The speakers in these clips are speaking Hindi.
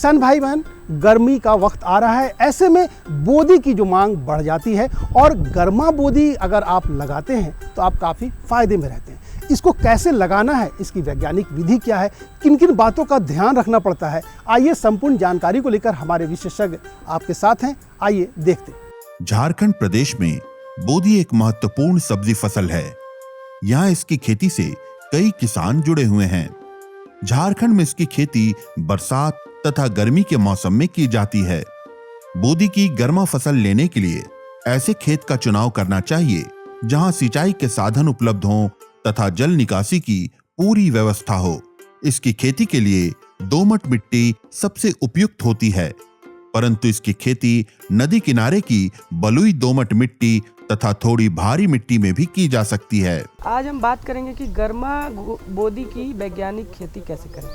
किसान भाई बहन, गर्मी का वक्त आ रहा है, ऐसे में बोदी की जो मांग बढ़ जाती है और गर्मा बोदी अगर आप लगाते हैं तो आप काफ़ी फायदे में रहते हैं। इसको कैसे लगाना है, इसकी वैज्ञानिक विधि क्या है, किन किन बातों का ध्यान रखना पड़ता है, आइए संपूर्ण जानकारी को लेकर हमारे विशेषज्ञ आपके साथ हैं। आइए देखते हैं। झारखंड प्रदेश में बोदी एक महत्वपूर्ण सब्जी फसल है। यहाँ इसकी खेती से कई किसान जुड़े हुए हैं। झारखंड में इसकी खेती बरसात तथा गर्मी के मौसम में की जाती है। बोदी की गर्मा फसल लेने के लिए ऐसे खेत का चुनाव करना चाहिए जहां सिंचाई के साधन उपलब्ध हों तथा जल निकासी की पूरी व्यवस्था हो। इसकी खेती के लिए दोमट मिट्टी सबसे उपयुक्त होती है, परंतु इसकी खेती नदी किनारे की बलुई दोमट मिट्टी तथा थोड़ी भारी मिट्टी में भी की जा सकती है। आज हम बात करेंगे कि गर्मा बोदी की वैज्ञानिक खेती कैसे करें,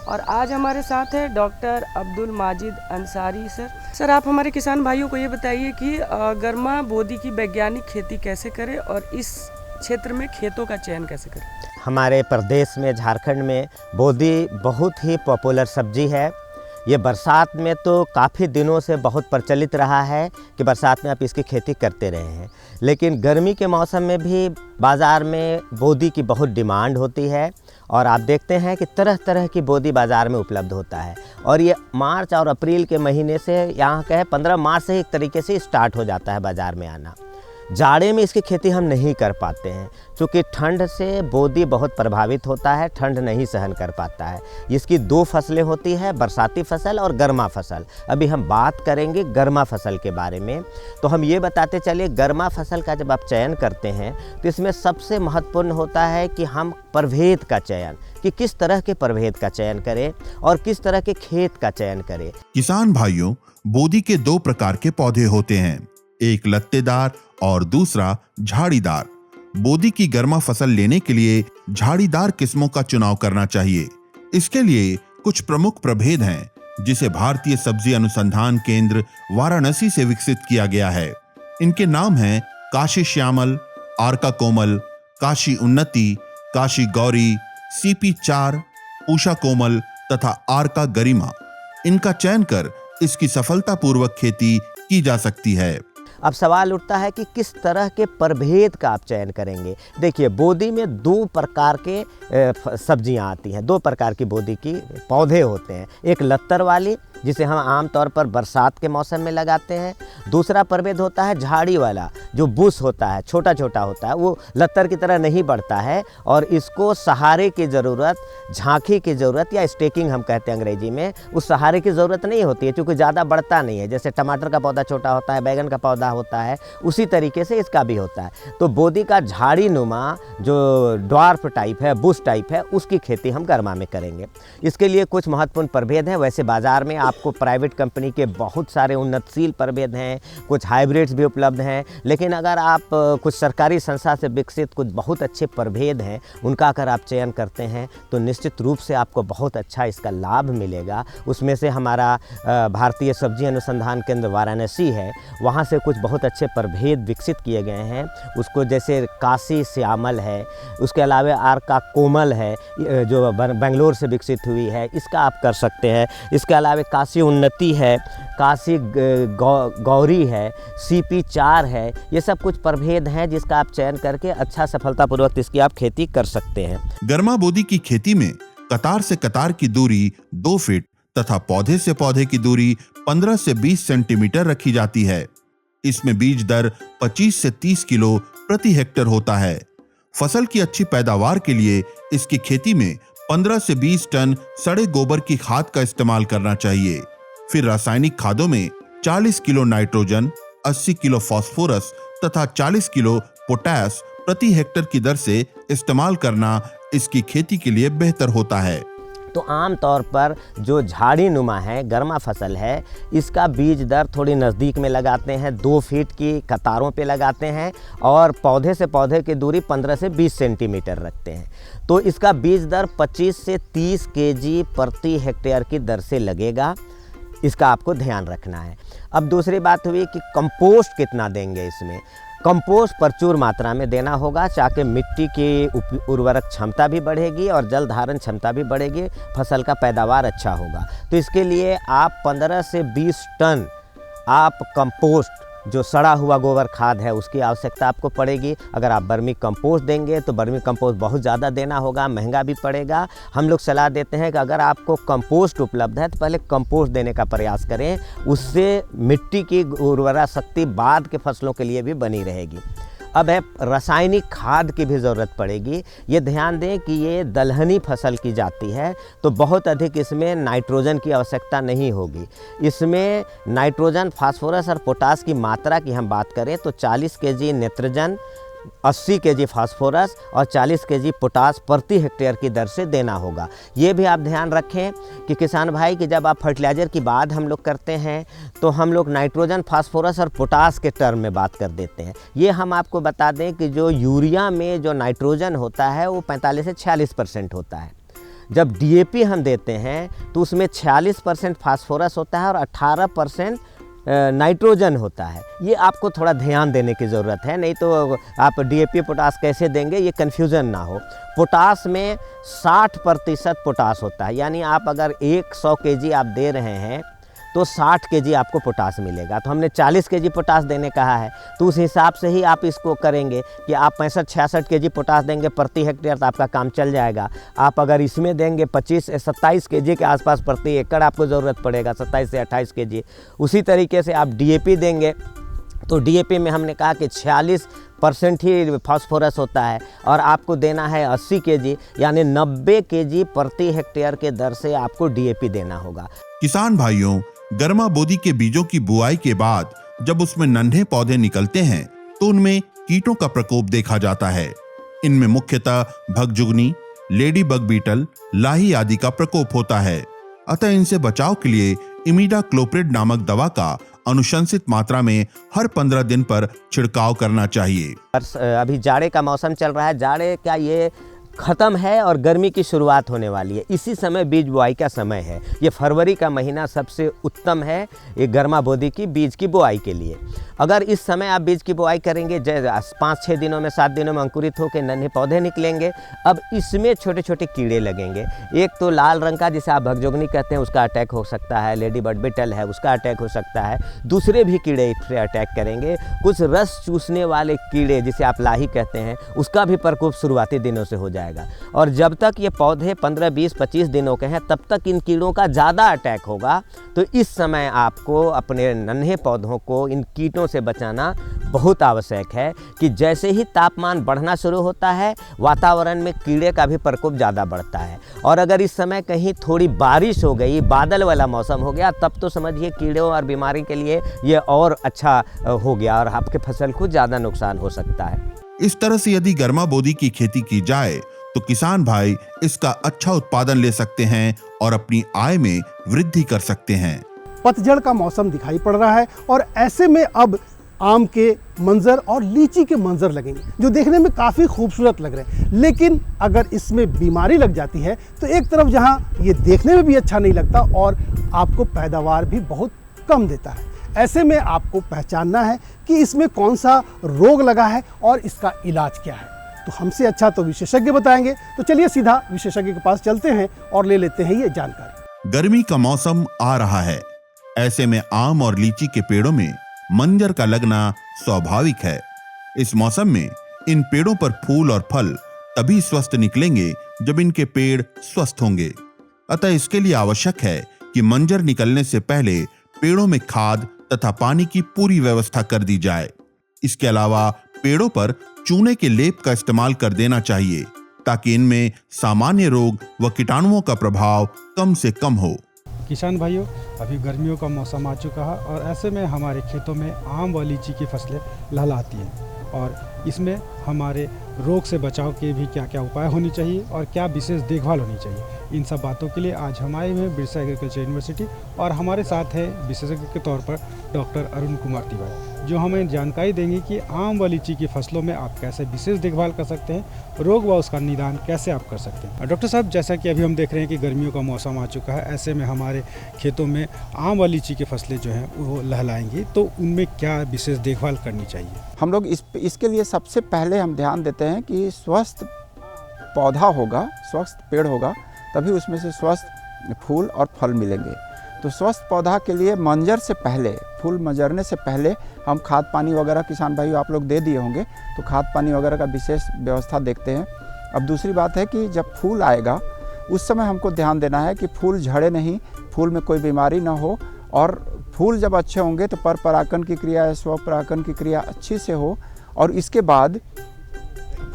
और आज हमारे साथ है डॉक्टर अब्दुल माजिद अंसारी सर। आप हमारे किसान भाइयों को ये बताइए कि गर्मा बोदी की वैज्ञानिक खेती कैसे करें और इस क्षेत्र में खेतों का चयन कैसे करें। हमारे प्रदेश में झारखंड में बोदी बहुत ही पॉपुलर सब्जी है। ये बरसात में तो काफ़ी दिनों से बहुत प्रचलित रहा है कि बरसात में आप इसकी खेती करते रहे हैं, लेकिन गर्मी के मौसम में भी बाज़ार में बोदी की बहुत डिमांड होती है और आप देखते हैं कि तरह तरह की बोदी बाज़ार में उपलब्ध होता है। और ये मार्च और अप्रैल के महीने से, यहाँ कहे 15 मार्च से एक तरीके से स्टार्ट हो जाता है बाज़ार में आना। जाड़े में इसकी खेती हम नहीं कर पाते हैं क्योंकि ठंड से बोदी बहुत प्रभावित होता है, ठंड नहीं सहन कर पाता है। इसकी दो फसलें होती है, बरसाती फसल और गर्मा फसल। अभी हम बात करेंगे गर्मा फसल के बारे में। तो हम ये बताते चलिए, गर्मा फसल का जब आप चयन करते हैं तो इसमें सबसे महत्वपूर्ण होता है कि हम प्रभेद का चयन, कि किस तरह के प्रभेद का चयन करें और किस तरह के खेत का चयन करें। किसान भाइयों, बोदी के दो प्रकार के पौधे होते हैं, एक लत्तेदार और दूसरा झाड़ीदार। बोदी की गर्मा फसल लेने के लिए झाड़ीदार किस्मों का चुनाव करना चाहिए। इसके लिए कुछ प्रमुख प्रभेद हैं जिसे भारतीय सब्जी अनुसंधान केंद्र वाराणसी से विकसित किया गया है। इनके नाम हैं काशी श्यामल, आरका कोमल, काशी उन्नति, काशी गौरी, CP4, उषा कोमल तथा आरका गरिमा। इनका चयन कर इसकी सफलतापूर्वक खेती की जा सकती है। अब सवाल उठता है कि किस तरह के प्रभेद का आप चयन करेंगे। देखिए, बोदी में दो प्रकार के सब्जियां आती हैं, दो प्रकार की बोदी की पौधे होते हैं। एक लत्तर वाली, जिसे हम आमतौर पर बरसात के मौसम में लगाते हैं। दूसरा प्रभेद होता है झाड़ी वाला, जो बुश होता है, छोटा छोटा होता है, वो लत्तर की तरह नहीं बढ़ता है और इसको सहारे की ज़रूरत, झांकी की ज़रूरत या स्टेकिंग हम कहते हैं अंग्रेजी में, उस सहारे की ज़रूरत नहीं होती है क्योंकि ज़्यादा बढ़ता नहीं है। जैसे टमाटर का पौधा छोटा होता है, बैगन का पौधा होता है, उसी तरीके से इसका भी होता है। तो बोदी का झाड़ी नुमा जो ड्वार्फ टाइप है, बुश टाइप है, उसकी खेती हम गर्मा में करेंगे। इसके लिए कुछ महत्वपूर्ण प्रभेद हैं। वैसे बाज़ार में आपको प्राइवेट कंपनी के बहुत सारे उन्नतशील प्रभेद हैं, कुछ हाइब्रिड्स भी उपलब्ध हैं, लेकिन अगर आप कुछ सरकारी संस्था से विकसित कुछ बहुत अच्छे प्रभेद हैं, उनका अगर आप चयन करते हैं तो निश्चित रूप से आपको बहुत अच्छा इसका लाभ मिलेगा। उसमें से हमारा भारतीय सब्जी अनुसंधान केंद्र वाराणसी है, वहाँ से कुछ बहुत अच्छे प्रभेद विकसित किए गए हैं। उसको जैसे काशी श्यामल है, उसके अलावा आरका कोमल है जो बेंगलोर से विकसित हुई है, इसका आप कर सकते हैं। इसके अलावा काशी उन्नति है, काशी गौरी है, CP4 है। ये सब कुछ प्रभेद हैं जिसका आप चयन करके अच्छा सफलतापूर्वक इसकी आप खेती कर सकते हैं। गर्मा बोदी की खेती में कतार से कतार की दूरी 2 फीट तथा पौधे से पौधे की दूरी 15 से 20 सेंटीमीटर रखी जाती है। इसमें बीज दर 25 से 30 किलो प्रति हेक्टेयर होता है। फसल की अच्छी पैदावार के लिए इसकी खेती में 15 से 20 टन सड़े गोबर की खाद का इस्तेमाल करना चाहिए। फिर रासायनिक खादों में 40 किलो नाइट्रोजन, 80 किलो फास्फोरस तथा 40 किलो पोटास प्रति हेक्टेयर की दर से इस्तेमाल करना इसकी खेती के लिए बेहतर होता है। तो आम तौर पर जो झाड़ी नुमा है, गर्मा फसल है, इसका बीज दर थोड़ी नज़दीक में लगाते हैं, 2 फीट की कतारों पे लगाते हैं और पौधे से पौधे की दूरी 15 से 20 सेंटीमीटर रखते हैं। तो इसका बीज दर 25 से 30 kg प्रति हेक्टेयर की दर से लगेगा। इसका आपको ध्यान रखना है। अब दूसरी बात हुई कि कंपोस्ट कितना देंगे इसमें। कंपोस्ट प्रचुर मात्रा में देना होगा, ताकि मिट्टी की उर्वरक क्षमता भी बढ़ेगी और जल धारण क्षमता भी बढ़ेगी, फसल का पैदावार अच्छा होगा। तो इसके लिए आप 15 से 20 टन आप कंपोस्ट, जो सड़ा हुआ गोबर खाद है, उसकी आवश्यकता आपको पड़ेगी। अगर आप बर्मी कंपोस्ट देंगे तो बर्मी कंपोस्ट बहुत ज़्यादा देना होगा, महंगा भी पड़ेगा। हम लोग सलाह देते हैं कि अगर आपको कंपोस्ट उपलब्ध है तो पहले कंपोस्ट देने का प्रयास करें, उससे मिट्टी की उर्वरा शक्ति बाद के फसलों के लिए भी बनी रहेगी। अब है रासायनिक खाद की भी ज़रूरत पड़ेगी। ये ध्यान दें कि ये दलहनी फसल की जाती है, तो बहुत अधिक इसमें नाइट्रोजन की आवश्यकता नहीं होगी। इसमें नाइट्रोजन, फास्फोरस और पोटास की मात्रा की हम बात करें तो 40 केजी नाइट्रोजन, 80 केजी फास्फोरस और 40 केजी पोटास प्रति हेक्टेयर की दर से देना होगा। ये भी आप ध्यान रखें कि किसान भाई कि जब आप फर्टिलाइज़र की बात हम लोग करते हैं तो हम लोग नाइट्रोजन, फास्फोरस और पोटास के टर्म में बात कर देते हैं। ये हम आपको बता दें कि जो यूरिया में जो नाइट्रोजन होता है वो 45 से 46% होता है। जब डीएपी हम देते हैं तो उसमें 46% फास्फोरस होता है और 18% नाइट्रोजन होता है। ये आपको थोड़ा ध्यान देने की ज़रूरत है, नहीं तो आप डीएपी पोटास कैसे देंगे ये कन्फ्यूज़न ना हो। पोटास में 60% पोटास होता है, यानी आप अगर 100 केजी आप दे रहे हैं तो 60 केजी आपको पोटास मिलेगा। तो हमने 40 केजी पोटास देने कहा है, तो उस हिसाब से ही आप इसको करेंगे कि आप 65-66 केजी पोटास देंगे प्रति हेक्टेयर तो आपका काम चल जाएगा। आप अगर इसमें देंगे 25-27 केजी के आसपास प्रति एकड़ आपको ज़रूरत पड़ेगा, 27 से 28 केजी। उसी तरीके से आप डीएपी देंगे तो डीएपी में हमने कहा कि 46% ही फास्फोरस होता है और आपको देना है 80 केजी, यानी 90 केजी प्रति हेक्टेयर के दर से आपको डीएपी देना होगा। किसान भाइयों, गर्मा बोदी के बीजों की बुआई के बाद जब उसमें नन्हे पौधे निकलते हैं तो उनमें कीटों का प्रकोप देखा जाता है। इनमें मुख्यतः भगजुगनी, लेडी बग बीटल, लाही आदि का प्रकोप होता है। अतः इनसे बचाव के लिए इमिडाक्लोप्रिड नामक दवा का अनुशंसित मात्रा में हर 15 दिन पर छिड़काव करना चाहिए। अभी जाड़े का मौसम चल रहा है, जाड़े का ये ख़त्म है और गर्मी की शुरुआत होने वाली है। इसी समय बीज बुआई का समय है। ये फरवरी का महीना सबसे उत्तम है ये गर्मा बोदी की बीज की बुआई के लिए। अगर इस समय आप बीज की बुआई करेंगे, 5-6 दिनों में, 7 दिनों में अंकुरित होकर नन्हे पौधे निकलेंगे। अब इसमें छोटे छोटे कीड़े लगेंगे। एक तो लाल रंग का जिसे आप भगजोगनी कहते हैं उसका अटैक हो सकता है, लेडी बर्ड बीटल है उसका अटैक हो सकता है, दूसरे भी कीड़े इससे अटैक करेंगे। कुछ रस चूसने वाले कीड़े जिसे आप लाही कहते हैं उसका भी प्रकोप शुरुआती दिनों से हो जाएगा। और जब तक ये पौधे 15, 20, 25 दिनों के हैं तब तक इन कीड़ों का ज़्यादा अटैक होगा। तो इस समय आपको अपने नन्हे पौधों को इन कीटों से बचाना बहुत आवश्यक है कि जैसे ही तापमान बढ़ना शुरू होता है वातावरण में कीड़े का भी प्रकोप ज़्यादा बढ़ता है। और अगर इस समय कहीं थोड़ी बारिश हो गई, बादल वाला मौसम हो गया, तब तो समझिए कीड़ों और बीमारी के लिए ये और अच्छा हो गया और आपके फसल को ज़्यादा नुकसान हो सकता है। इस तरह से यदि गर्मा बोदी की खेती की जाए तो किसान भाई इसका अच्छा उत्पादन ले सकते हैं और अपनी आय में वृद्धि कर सकते हैं। पतझड़ का मौसम दिखाई पड़ रहा है और ऐसे में अब आम के मंजर और लीची के मंजर लगेंगे जो देखने में काफ़ी खूबसूरत लग रहे हैं। लेकिन अगर इसमें बीमारी लग जाती है तो एक तरफ जहां ये देखने में भी अच्छा नहीं लगता और आपको पैदावार भी बहुत कम देता है। ऐसे में आपको पहचानना है कि इसमें कौन सा रोग लगा है और इसका इलाज क्या है। तो हमसे अच्छा तो विशेषज्ञ बताएंगे। तो चलिए सीधा विशेषज्ञ के पास चलते हैं और ले लेते हैं ये जानकारी। गर्मी का मौसम आ रहा है, ऐसे में आम और लीची के पेड़ों में मंजर का लगना स्वाभाविक है। इस मौसम में इन पेड़ों पर फूल और फल तभी स्वस्थ निकलेंगे जब इनके पेड़ स्वस्थ होंगे। अतः इसके लिए आवश्यक है कि मंजर निकलने से पहले पेड़ों में खाद तथा पानी की पूरी व्यवस्था कर दी जाए। इसके अलावा पेड़ों पर चूने के लेप का इस्तेमाल कर देना चाहिए ताकि इनमें सामान्य रोग व कीटाणुओं का प्रभाव कम से कम हो। किसान भाइयों, अभी गर्मियों का मौसम आ चुका है और ऐसे में हमारे खेतों में आम व लीची की फसलें लहलाती हैं और इसमें हमारे रोग से बचाव के भी क्या क्या उपाय होनी चाहिए और क्या विशेष देखभाल होनी चाहिए। इन सब बातों के लिए आज हम आए हुए बिरसा एग्रीकल्चर यूनिवर्सिटी और हमारे साथ है विशेषज्ञ के तौर पर डॉक्टर अरुण कुमार तिवारी जो हमें जानकारी देंगे कि आम व लीची की फसलों में आप कैसे विशेष देखभाल कर सकते हैं, रोग व उसका निदान कैसे आप कर सकते हैं। डॉक्टर साहब, जैसा कि अभी हम देख रहे हैं कि गर्मियों का मौसम आ चुका है, ऐसे में हमारे खेतों में आम व लीची की फसलें जो हैं वो लहलाएंगी, तो उनमें क्या विशेष देखभाल करनी चाहिए? हम लोग इसके लिए सबसे पहले हम ध्यान देते हैं कि स्वस्थ पौधा होगा, स्वस्थ पेड़ होगा, तभी उसमें से स्वस्थ फूल और फल मिलेंगे। तो स्वस्थ पौधा के लिए मंजर से पहले, फूल मजरने से पहले हम खाद पानी वगैरह, किसान भाई आप लोग दे दिए होंगे, तो खाद पानी वगैरह का विशेष व्यवस्था देखते हैं। अब दूसरी बात है कि जब फूल आएगा उस समय हमको ध्यान देना है कि फूल झड़े नहीं, फूल में कोई बीमारी ना हो, और फूल जब अच्छे होंगे तो पर परागण की क्रिया या स्व परागण की क्रिया अच्छी से हो, और इसके बाद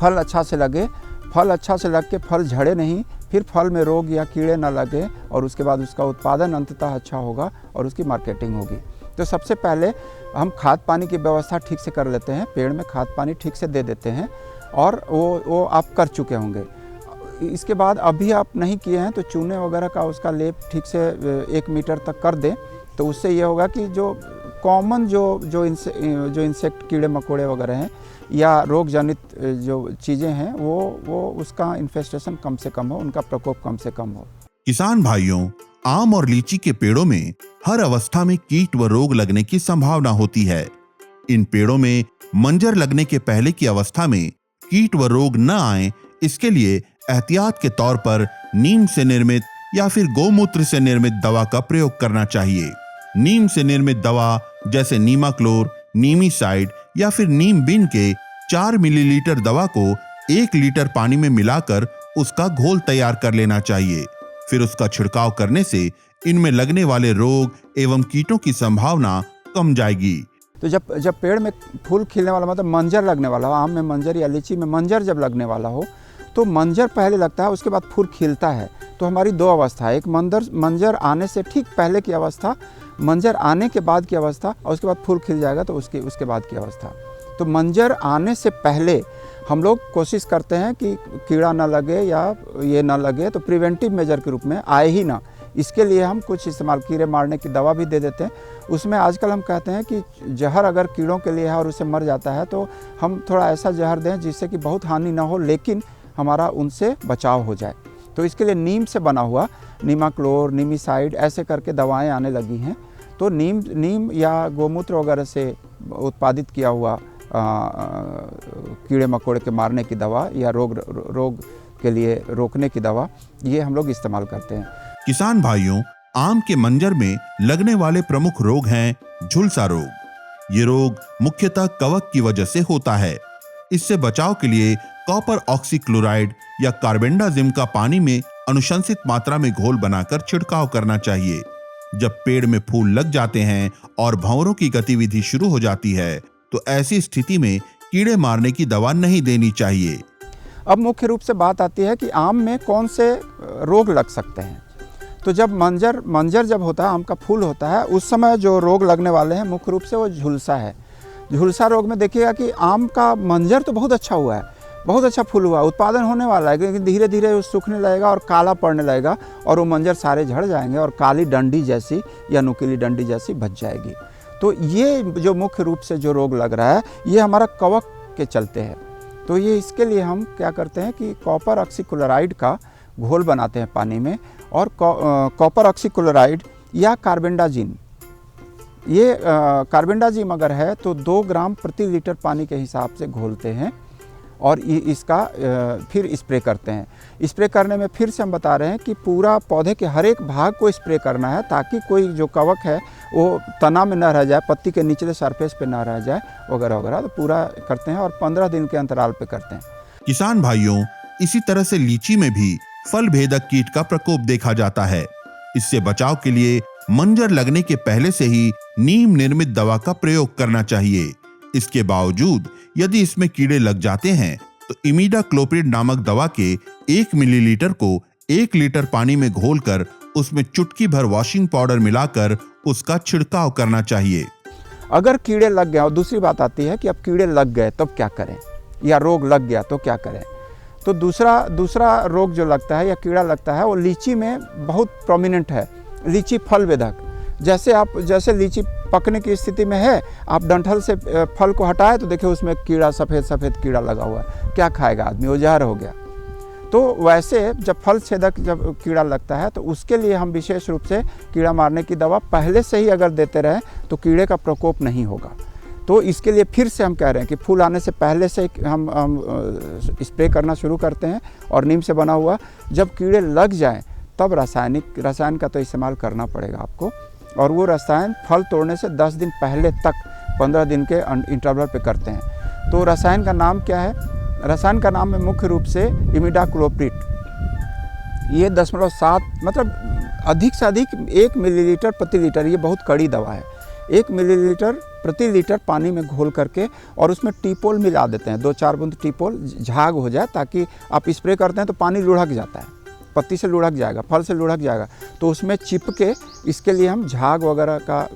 फल अच्छा से लगे, फल अच्छा से लग के फल झड़े नहीं, फिर फल में रोग या कीड़े ना लगे, और उसके बाद उसका उत्पादन अंततः अच्छा होगा और उसकी मार्केटिंग होगी। तो सबसे पहले हम खाद पानी की व्यवस्था ठीक से कर लेते हैं, पेड़ में खाद पानी ठीक से दे देते हैं, और वो आप कर चुके होंगे। इसके बाद अभी आप नहीं किए हैं तो चूने वगैरह का उसका लेप ठीक से 1 मीटर तक कर दें, तो उससे ये होगा कि जो कॉमन जो इंसेक्ट कीड़े मकोड़े वगैरह हैं या रोग जनित जो चीज़ें हैं वो उसका इन्फेस्टेशन कम से कम हो, उनका प्रकोप कम से कम हो। किसान भाइयों, आम और लीची के पेड़ों में हर अवस्था में कीट व रोग लगने की संभावना होती है। इन पेड़ों में मंजर लगने के पहले की अवस्था में कीट व रोग न आए, इसके लिए एहतियात के तौर पर नीम से निर्मित या फिर गौमूत्र से निर्मित दवा का प्रयोग करना चाहिए। नीम से निर्मित दवा जैसे नीमाक्लोर, नीमीसाइड या फिर नीम बिन के 4 मिलीलीटर दवा को 1 लीटर पानी में मिलाकर उसका घोल तैयार कर लेना चाहिए। फिर उसका छिड़काव करने से इनमें लगने वाले रोग एवं कीटों की संभावना कम जाएगी। तो जब पेड़ में फूल खिलने वाला, मतलब मंजर लगने वाला हो, आम में मंजर या लीची में मंजर जब लगने वाला हो, तो मंजर पहले लगता है, उसके बाद फूल खिलता है। तो हमारी 2 अवस्था है, एक मंजर आने से ठीक पहले की अवस्था, मंजर आने के बाद की अवस्था, और उसके बाद फूल खिल जाएगा तो उसके बाद की अवस्था। तो मंजर आने से पहले हम लोग कोशिश करते हैं कि कीड़ा ना लगे या ये ना लगे, तो प्रिवेंटिव मेजर के रूप में आए ही ना, इसके लिए हम कुछ इस्तेमाल, कीड़े मारने की दवा भी दे देते हैं। उसमें आजकल हम कहते हैं कि जहर अगर कीड़ों के लिए है और उसे मर जाता है तो हम थोड़ा ऐसा जहर दें जिससे कि बहुत हानि ना हो, लेकिन हमारा उनसे बचाव हो जाए। तो इसके लिए नीम से बना हुआ नीमाक्लोर, नीमीसाइड ऐसे करके दवाएं आने लगी हैं। तो नीम या गौमूत्र वगैरह से उत्पादित किया हुआ कीड़े मकोड़े के मारने की दवा या रोग के लिए रोकने की दवा, ये हम लोग इस्तेमाल करते हैं। किसान भाइयों, आम के मंजर में लगने वाले प्रमुख रोग हैं झुलसा रोग। ये रोग मुख्यतः कवक की वजह से होता है। इससे बचाव के लिए कॉपर ऑक्सीक्लोराइड या कार्बेंडाजिम का पानी में अनुशंसित मात्रा में घोल बनाकर छिड़काव करना चाहिए। जब पेड़ में फूल लग जाते हैं और भंवरों की गतिविधि शुरू हो जाती है तो ऐसी स्थिति में कीड़े मारने की दवा नहीं देनी चाहिए। अब मुख्य रूप से बात आती है कि आम में कौन से रोग लग सकते हैं। तो जब मंजर जब होता है, आम का फूल होता है, उस समय जो रोग लगने वाले हैं मुख्य रूप से वो झुलसा है। झुलसा रोग में देखिएगा कि आम का मंजर तो बहुत अच्छा हुआ है, बहुत अच्छा फूल हुआ, उत्पादन होने वाला है, लेकिन धीरे धीरे वो सूखने लगेगा और काला पड़ने लगेगा और वो मंजर सारे झड़ जाएंगे और काली डंडी जैसी या नुकीली डंडी जैसी बच जाएगी। तो ये जो मुख्य रूप से जो रोग लग रहा है ये हमारा कवक के चलते है। तो ये इसके लिए हम क्या करते हैं कि कॉपर ऑक्सीक्लोराइड का घोल बनाते हैं पानी में, और कॉपर ऑक्सीक्लोराइड या कार्बेंडाजिम, ये कार्बेंडाजिम अगर है तो 2 ग्राम प्रति लीटर पानी के हिसाब से घोलते हैं और इसका फिर स्प्रे करते हैं। स्प्रे करने में फिर से हम बता रहे हैं कि पूरा पौधे के हर एक भाग को स्प्रे करना है ताकि कोई जो कवक है वो तना में न रह जाए, पत्ती के निचले सरफेस पे ना रह जाए वगैरह वगैरह। तो पूरा करते हैं और 15 दिन के अंतराल पे करते हैं। किसान भाइयों, इसी तरह से लीची में भी फल भेदक कीट का प्रकोप देखा जाता है। इससे बचाव के लिए मंजर लगने के पहले से ही नीम निर्मित दवा का प्रयोग करना चाहिए। इसके बावजूद यदि इसमें कीड़े लग जाते हैं तो इमीडाक्लोप्रिड नामक दवा के 1 मिलीलीटर को 1 लीटर पानी में घोलकर उसमें चुटकी भर वॉशिंग पाउडर मिलाकर उसका छिड़काव करना चाहिए। अगर कीड़े लग गए, और दूसरी बात आती है कि अब कीड़े लग गए तब क्या करें, या रोग लग गया तो क्या करें। तो दूसरा रोग जो लगता है या कीड़ा लगता है वो लीची में बहुत प्रोमिनेंट है, लीची फल वेदक। जैसे लीची पकने की स्थिति में है, आप डंठल से फल को हटाए तो देखिए उसमें कीड़ा, सफ़ेद कीड़ा लगा हुआ है, क्या खाएगा आदमी, वो जहर हो गया। तो वैसे जब फल छेदक जब कीड़ा लगता है तो उसके लिए हम विशेष रूप से कीड़ा मारने की दवा पहले से ही अगर देते रहें तो कीड़े का प्रकोप नहीं होगा। तो इसके लिए फिर से हम कह रहे हैं कि फूल आने से पहले से हम स्प्रे करना शुरू करते हैं, और नीम से बना हुआ। जब कीड़े लग जाएं तब रसायन का तो इस्तेमाल करना पड़ेगा आपको, और वो रसायन फल तोड़ने से 10 दिन पहले तक 15 दिन के इंटरवल पे करते हैं। तो रसायन का नाम क्या है? रसायन का नाम है मुख्य रूप से इमिडाक्लोप्रिड। ये 0.7 मतलब अधिक से अधिक 1 मिलीलीटर प्रति लीटर, ये बहुत कड़ी दवा है। 1 मिलीलीटर प्रति लीटर पानी में घोल करके और उसमें टीपोल मिला देते हैं, 2-4 बूंद टीपोल, झाग हो जाए, ताकि आप स्प्रे करते हैं तो पानी लुढ़क जाता है, पत्ती से लुढ़क जाएगा, फल से लुढ़क जाएगा, तो उसमें चिपके, इसके लिए हम झाग वगैरह का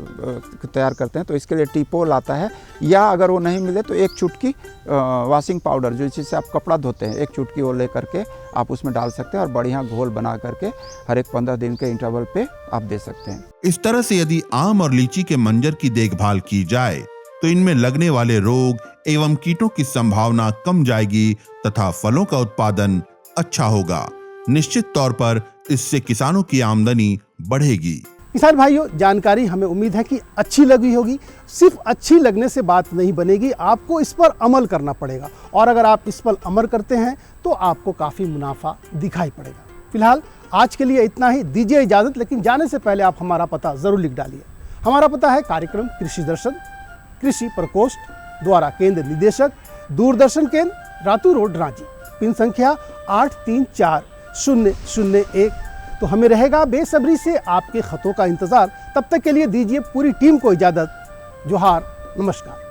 तैयार करते हैं। तो इसके लिए टीपोल आता है, या अगर वो नहीं मिले तो 1 चुटकी वॉशिंग पाउडर, जो जिससे आप कपड़ा धोते हैं, 1 चुटकी वो ले करके आप उसमें डाल सकते हैं, और बढ़िया घोल बना करके हर एक 15 दिन के इंटरवल पे आप दे सकते हैं। इस तरह से यदि आम और लीची के मंजर की देखभाल की जाए तो इनमें लगने वाले रोग एवं कीटों की संभावना कम जाएगी तथा फलों का उत्पादन अच्छा होगा। निश्चित तौर पर इससे किसानों की आमदनी बढ़ेगी। किसान भाइयों, जानकारी हमें उम्मीद है कि अच्छी लगी होगी। सिर्फ अच्छी लगने से बात नहीं बनेगी, आपको इस पर अमल करना पड़ेगा, और अगर आप इस पर अमल करते हैं तो आपको काफ़ी मुनाफा दिखाई पड़ेगा। फिलहाल आज के लिए इतना ही, दीजिए इजाज़त। लेकिन जाने से पहले आप हमारा पता ज़रूर लिख डालिए। हमारा पता है कार्यक्रम कृषि दर्शन, कृषि प्रकोष्ठ द्वारा केंद्र निदेशक, दूरदर्शन केंद्र, रातू रोड, रांची। पिन संख्या 834001। तो हमें रहेगा बेसब्री से आपके खतों का इंतज़ार। तब तक के लिए दीजिए पूरी टीम को इजाज़त। जोहार, नमस्कार।